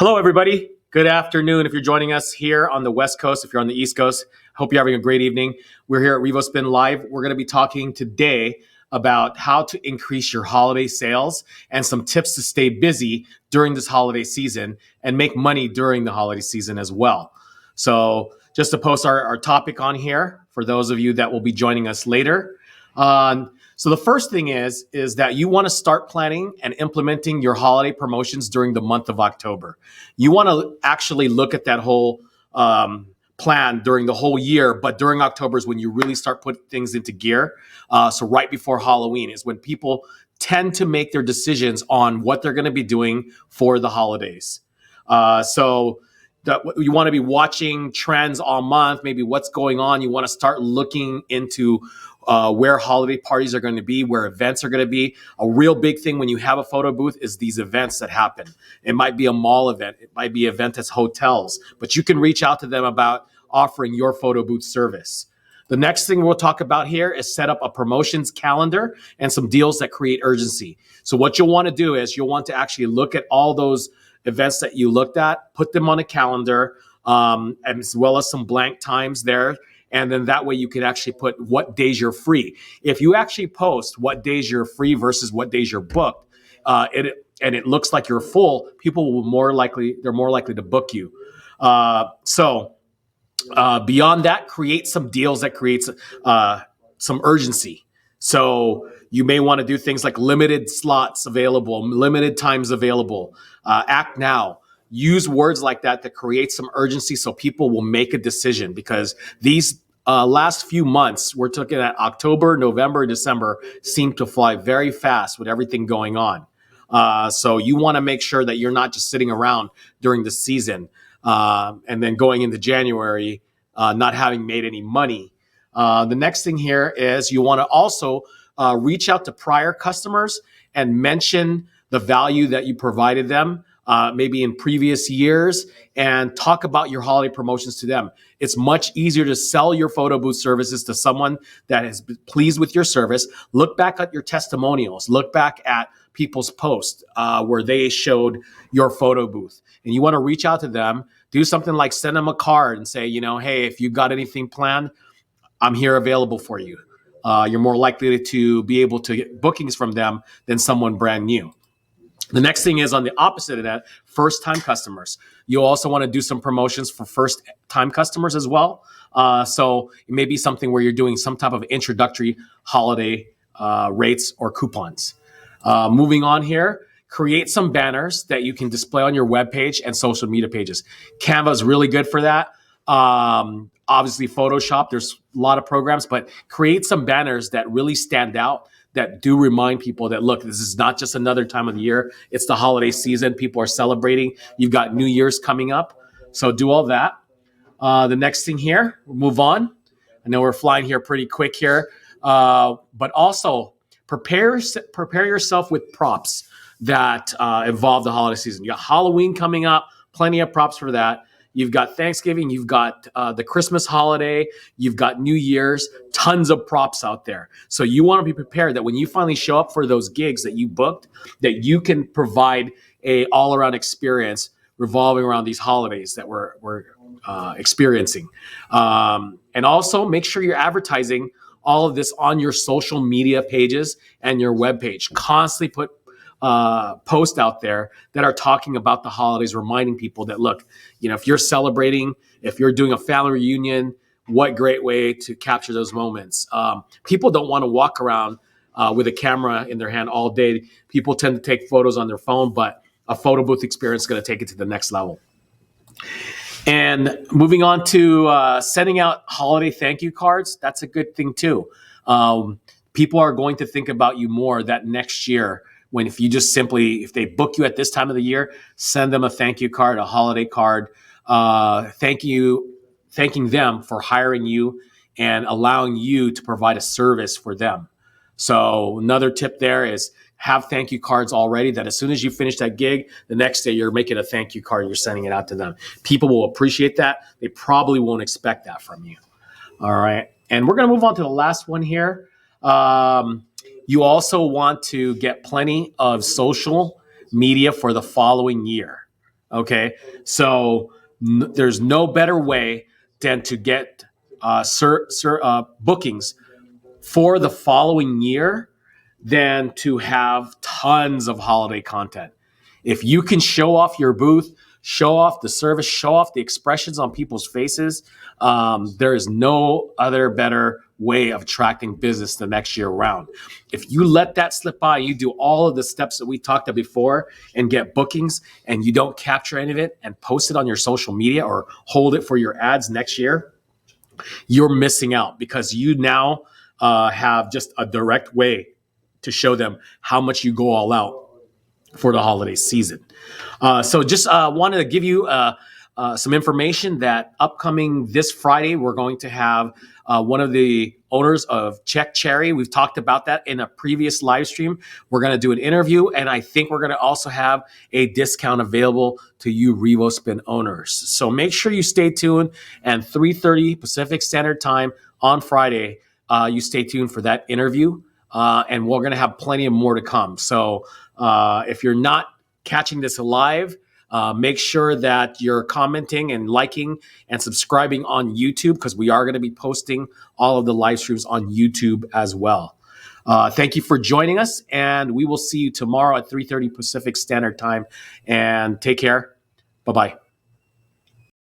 Hello, everybody. Good afternoon. If you're joining us here on the West Coast, if you're on the East Coast, hope you're having a great evening. We're here at Revospin Live. We're going to be talking today about how to increase your holiday sales and some tips to stay busy during this holiday season and make money during the holiday season as well. So just to post our topic on here for those of you that will be joining us later. So the first thing is that you want to start planning and implementing your holiday promotions during the month of October. You want to actually look at that whole plan during the whole year, but during October is when you really start putting things into gear. So right before Halloween is when people tend to make their decisions on what they're going to be doing for the holidays. You want to be watching trends all month, maybe what's going on. You want to start looking into where holiday parties are going to be, where events are going to be. A real big thing when you have a photo booth is these events that happen. It might be a mall event. It might be an event at hotels, but you can reach out to them about offering your photo booth service. The next thing we'll talk about here is set up a promotions calendar and some deals that create urgency. So what you'll want to do is you'll want to actually look at all those events that you looked at, put them on a calendar, as well as some blank times there. And then that way you can actually put what days you're free. If you actually post what days you're free versus what days you're booked, and it looks like you're full, people will more likely to book you. Beyond that, create some deals that creates some urgency. So you may want to do things like limited slots available, limited times available, act now. Use words like that to create some urgency so people will make a decision, because these last few months, we're looking at October, November, December, seem to fly very fast with everything going on. So you want to make sure that you're not just sitting around during the season and then going into January not having made any money. The next thing here is you want to also reach out to prior customers and mention the value that you provided them, maybe in previous years, and talk about your holiday promotions to them. It's much easier to sell your photo booth services to someone that is pleased with your service. Look back at your testimonials. Look back at people's posts where they showed your photo booth. And you want to reach out to them, do something like send them a card and say, hey, if you got anything planned, I'm here available for you. You're more likely to be able to get bookings from them than someone brand new. The next thing is on the opposite of that, first-time customers. You also want to do some promotions for first-time customers as well. So it may be something where you're doing some type of introductory holiday rates or coupons. Moving on here, create some banners that you can display on your webpage and social media pages. Canva is really good for that. Obviously, Photoshop, there's a lot of programs, but create some banners that really stand out, that do remind people that, look, this is not just another time of the year. It's the holiday season. People are celebrating. You've got New Year's coming up. So do all that. The next thing here, we'll move on. I know we're flying here pretty quick here, but also prepare yourself with props that involve the holiday season. You got Halloween coming up, plenty of props for that. You've got Thanksgiving, you've got the Christmas holiday, you've got New Year's, tons of props out there. So you want to be prepared that when you finally show up for those gigs that you booked, that you can provide a all-around experience revolving around these holidays that we're experiencing. And also make sure you're advertising all of this on your social media pages and your webpage. Constantly put post out there that are talking about the holidays, reminding people that, look, if you're celebrating, if you're doing a family reunion, what great way to capture those moments. People don't want to walk around with a camera in their hand all day. People tend to take photos on their phone, but a photo booth experience is going to take it to the next level. And moving on to sending out holiday thank you cards, that's a good thing too. People are going to think about you more that next year, when if they book you at this time of the year, send them a thank you card, a holiday card, thanking them for hiring you and allowing you to provide a service for them. So another tip there is have thank you cards already, that as soon as you finish that gig, the next day you're making a thank you card, you're sending it out to them. People will appreciate that. They probably won't expect that from you. All right. And we're going to move on to the last one here. You also want to get plenty of social media for the following year. Okay, so there's no better way than to get bookings for the following year than to have tons of holiday content. If you can show off your booth, show off the service, show off the expressions on people's faces, there is no other better way of attracting business the next year round. If you let that slip by, you do all of the steps that we talked about before and get bookings, and you don't capture any of it and post it on your social media or hold it for your ads next year, you're missing out, because you now have just a direct way to show them how much you go all out for the holiday season. So just wanted to give you some information that upcoming this Friday, we're going to have one of the owners of Check Cherry. We've talked about that in a previous live stream. We're going to do an interview, and I think we're going to also have a discount available to you Revospin owners. So make sure you stay tuned, and 3:30 Pacific Standard Time on Friday, you stay tuned for that interview, and we're going to have plenty of more to come. So if you're not catching this live, make sure that you're commenting and liking and subscribing on YouTube, because we are going to be posting all of the live streams on YouTube as well. Thank you for joining us, and we will see you tomorrow at 3:30 Pacific Standard Time. And take care. Bye-bye.